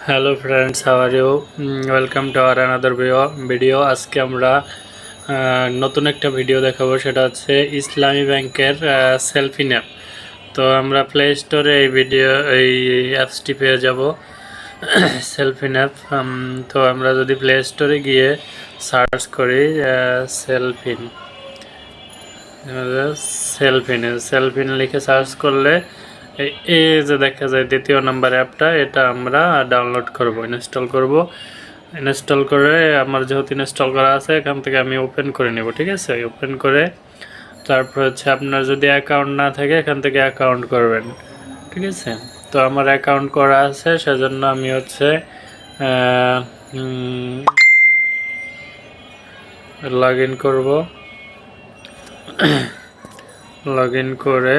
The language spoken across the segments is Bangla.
Hello friends, how are you? Welcome to our another video. আজকে আমরা নতুন একটা ভিডিও দেখাবো, সেটা হচ্ছে ইসলামী ব্যাংকের সেলফিন অ্যাপ। তো আমরা প্লে স্টোরে এই অ্যাপসটি পেয়ে যাব, সেলফিন অ্যাপ। তো আমরা যদি প্লে স্টোরে গিয়ে সার্চ করি সেলফিন সেলফিন সেলফিন লিখে সার্চ করলে এই যে দেখা যায় দ্বিতীয় নাম্বার অ্যাপটা, এটা আমরা ডাউনলোড করব, ইনস্টল করে আমার যেহেতু ইনস্টল করা আছে, এখান থেকে আমি ওপেন করে নেব। ঠিক আছে, ওপেন করে তারপর হচ্ছে আপনার যদি অ্যাকাউন্ট না থাকে এখান থেকে অ্যাকাউন্ট করবেন। ঠিক আছে, তো আমার অ্যাকাউন্ট করা আছে, সেজন্য আমি হচ্ছে লগ ইন করবো। লগ ইন করে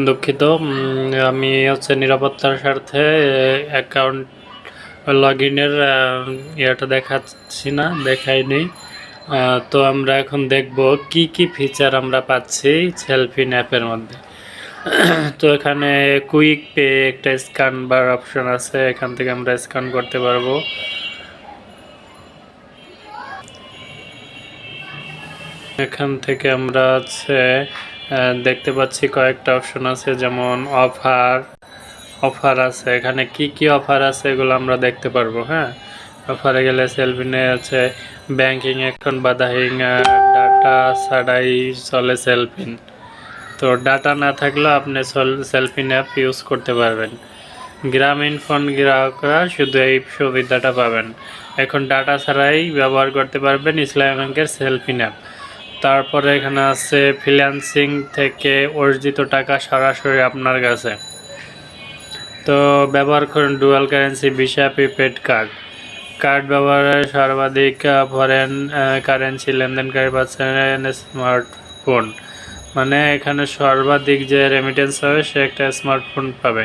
দুঃখিত, আমি হচ্ছে নিরাপত্তার স্বার্থে অ্যাকাউন্ট লগ ইনের ইয়েটা দেখাচ্ছি না, দেখাইনি। তো আমরা এখন দেখব কি কি ফিচার আমরা পাচ্ছি সেলফিন অ্যাপের মধ্যে। তো এখানে কুইক পে একটা স্ক্যান বার অপশন আছে, এখান থেকে আমরা স্ক্যান করতে পারবো। এখান থেকে আমরা হচ্ছে দেখতে পাচ্ছি কয়েকটা অপশন আছে, যেমন অফার আছে। এখানে কি কি অফার আছে এগুলো আমরা দেখতে পারবো। হ্যাঁ, অফারে গেলে সেলফিনে আছে ব্যাংকিং অ্যাকাউন্ট বাধাহীন, ডাটা ছাড়াই চলে সেলফিন। তো ডাটা না থাকলেও আপনি সেলফিন অ্যাপ ইউজ করতে পারবেন। গ্রামীণ ফোন গ্রাহকরা শুধু এই সুবিধাটা পাবেন। এখন ডাটা ছাড়াই ব্যবহার করতে পারবেন ইসলামী ব্যাংকের সেলফিন অ্যাপ। তারপরে এখানে আছে ফ্রিল্যান্সিং থেকে অর্জিত টাকা সরাসরি আপনার কাছে। তো ব্যবহার করুন dual currency visa prepaid card ব্যবহারে সর্বাধিক ফরেন কারেন্সি লেনদেনকারী পাচ্ছেন স্মার্টফোন। মানে এখানে সর্বাধিক যে রেমিটেন্স হবে সে একটা স্মার্টফোন পাবে।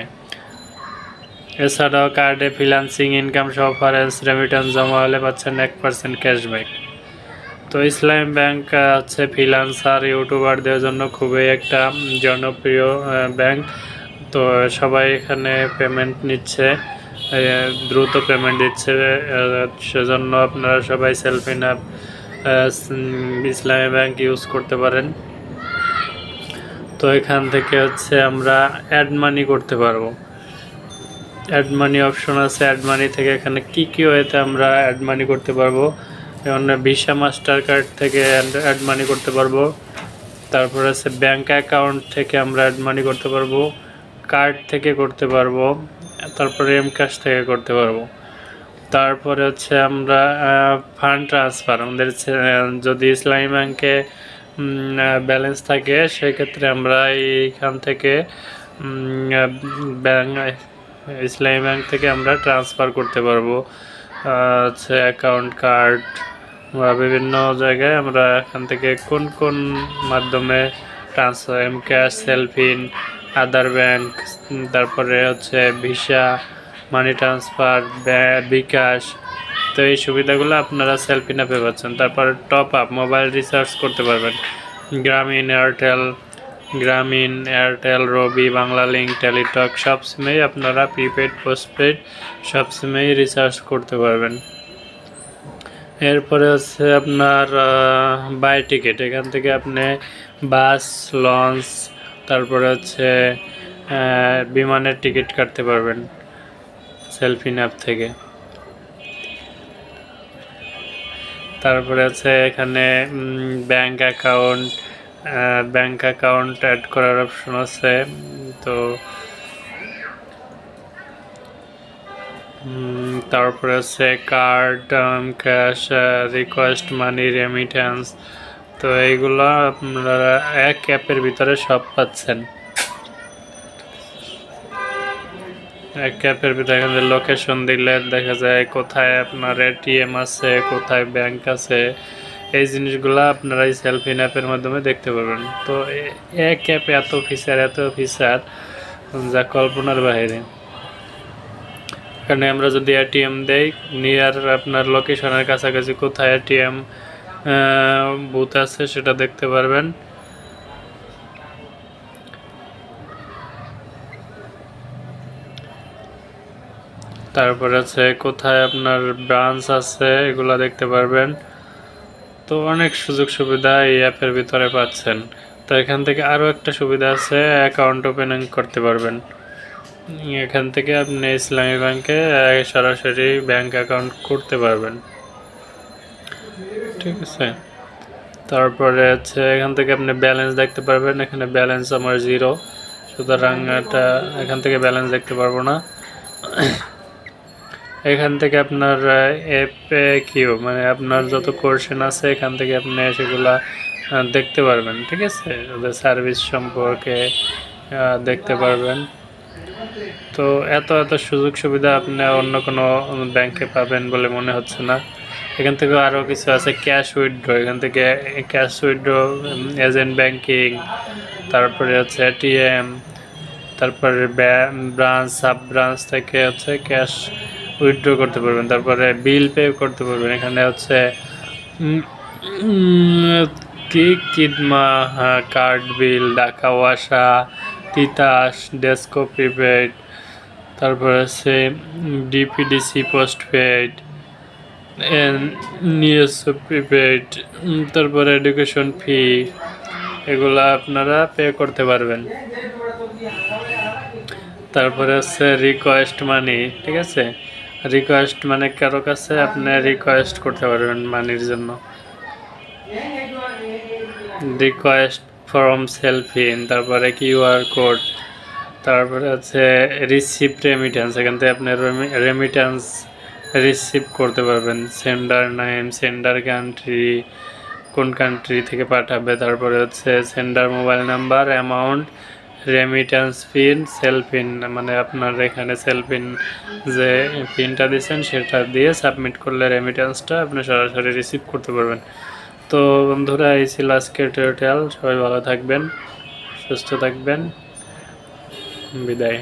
এছাড়াও কার্ডে ফ্রিল্যান্সিং ইনকাম সহ ফরেন্স রেমিটেন্স জমা হলে পাচ্ছেন 1% ক্যাশব্যাক। তো ইসলামী ব্যাংক হচ্ছে ফ্রিল্যান্সার ইউটিউবারদের জন্য খুবই একটা জনপ্রিয় ব্যাংক। তো সবাই এখানে পেমেন্ট নিচ্ছে, দ্রুত পেমেন্ট দিচ্ছে, সেজন্য আপনারা সবাই সেলফিন অ্যাপ ইসলামী ব্যাংক ইউজ করতে পারেন। তো এখান থেকে হচ্ছে আমরা অ্যাড মানি করতে পারবো। অ্যাড মানি অপশন আছে, অ্যাড মানি থেকে এখানে কি কি ওয়েতে আমরা অ্যাড মানি করতে পারবো, যেমন ভিসা মাস্টার কার্ড থেকে অ্যাড মানি করতে পারবো। তারপর আছে ব্যাংক অ্যাকাউন্ট থেকে আমরা অ্যাড মানি করতে পারবো, কার্ড থেকে করতে পারবো, তারপরে ক্যাশ থেকে করতে পারবো। তারপরে হচ্ছে আমরা ফান্ড ট্রান্সফার, আমাদের যদি ইসলামী ব্যাংকে ব্যালেন্স থাকে সেক্ষেত্রে আমরা এইখান থেকে ইসলামী ব্যাংক থেকে আমরা ট্রান্সফার করতে পারবো। হচ্ছে অ্যাকাউন্ট কার্ড বা বিভিন্ন জায়গায় আমরা এখান থেকে কোন কোন মাধ্যমে ট্রান্সফার, ক্যাশ, সেলফিন, আদার ব্যাংক, তারপরে হচ্ছে ভিসা, মানি ট্রান্সফার, বিকাশ। তো এই সুবিধাগুলো আপনারা সেলফিন অ্যাপে পাচ্ছেন। তারপর টপ আপ, মোবাইল রিচার্জ করতে পারবেন। গ্রামীণ এয়ারটেল, রবি, বাংলা লিঙ্ক, টেলিটক সব সিমেই আপনারা প্রিপেড পোস্টপেড সব সিমেই রিচার্জ করতে পারবেন। এরপরে হচ্ছে আপনার বাই টিকিট, এখান থেকে আপনি বাস, লঞ্চ, তারপরে হচ্ছে বিমানের টিকিট কাটতে পারবেন সেলফিন অ্যাপ থেকে। তারপরে আছে এখানে ব্যাংক অ্যাকাউন্ট অ্যাড করার অপশন আছে। তো তারপরে আছে কার্ড, ক্যাশ, রিকোয়েস্ট মানি, রেমিটেন্স। তো এইগুলো আপনারা এক অ্যাপের ভিতরে সব পাচ্ছেন। এক অ্যাপের ভিতরে এখানে লোকেশন দিলে দেখা যায় কোথায় আপনার এটিএম আছে, কোথায় ব্যাংক আছে, এই জিনিসগুলো আপনারা এই সেলফিন অ্যাপের মাধ্যমে দেখতে পারবেন। তো এক অ্যাপে এত ফিচার যা কল্পনার বাইরে। এখানে আমরা যদি এটিএম দেই, নিয়ার আপনার লোকেশনের কাছাকাছি কোথায় এটিএম বুথ আছে সেটা দেখতে পারবেন। তারপরে আছে কোথায় আপনার ব্রাঞ্চ আছে এগুলা দেখতে পারবেন। তো অনেক সুযোগ সুবিধা এই অ্যাপের ভিতরে পাচ্ছেন। তো এখান থেকে আরও একটা সুবিধা আছে, অ্যাকাউন্ট ওপেনিং করতে পারবেন। এখান থেকে আপনি ইসলামী ব্যাংকে সরাসরি ব্যাংক অ্যাকাউন্ট করতে পারবেন, ঠিক আছে। তারপরে হচ্ছে এখান থেকে আপনি ব্যালেন্স দেখতে পারবেন। এখানে ব্যালেন্স আমার 0, সুতরাং এটা এখান থেকে ব্যালেন্স দেখতে পারবো না। এখান থেকে আপনার FAQ মানে আপনার যত কোশ্চেন আছে এখান থেকে আপনি সেগুলা দেখতে পারবেন, ঠিক আছে। ওদের সার্ভিস সম্পর্কে দেখতে পারবেন। তো এত সুযোগ সুবিধা আপনি অন্য কোনো ব্যাংকে পাবেন বলে মনে হচ্ছে না। এখান থেকে আরও কিছু আছে, ক্যাশ উইথড্র। এখান থেকে ক্যাশ উইথড্র, এজেন্ট ব্যাংকিং, তারপরে হচ্ছে ATM, তারপরে ব্রাঞ্চ, সাব ব্রাঞ্চ থেকে হচ্ছে ক্যাশ উইথড্র করতে পারবেন। তারপরে বিল পে করতে পারবেন। এখানে হচ্ছে কি কিদমা, কার্ড বিল, ঢাকা ওয়াসা, তিতাস, ডেস্কো প্রিপেড, তারপরে হচ্ছে ডিপিডিসি পোস্টপেড, নিউজ প্রিপেড, তারপরে এডুকেশন ফি, এগুলা আপনারা পে করতে পারবেন। তারপরে হচ্ছে রিকোয়েস্ট মানি, ঠিক আছে। রিকোয়েস্ট মানে কারো কাছে আপনি রিকোয়েস্ট করতে পারবেন মানির জন্য। রিকোয়েস্ট ফ্রম সেলফিন, তারপরে QR কোড, তারপরে হচ্ছে রিসিপ্ট রেমিটেন্স। এখান থেকে আপনি রেমিটেন্স রিসিভ করতে পারবেন। সেন্ডার নেম, সেন্ডার কান্ট্রি, কোন কান্ট্রি থেকে পাঠাবে, তারপরে হচ্ছে sender mobile number, amount, remittance pin, Cellfin মানে আপনার এখানে সেলফিন যে পিনটা দিচ্ছেন সেটা দিয়ে সাবমিট করলে রেমিটেন্সটা আপনি সরাসরি রিসিভ করতে পারবেন। তো বন্ধুরা, এই ছিল আজকের টিউটোরিয়াল। সবাই ভালো থাকবেন, সুস্থ থাকবেন, বিদায়।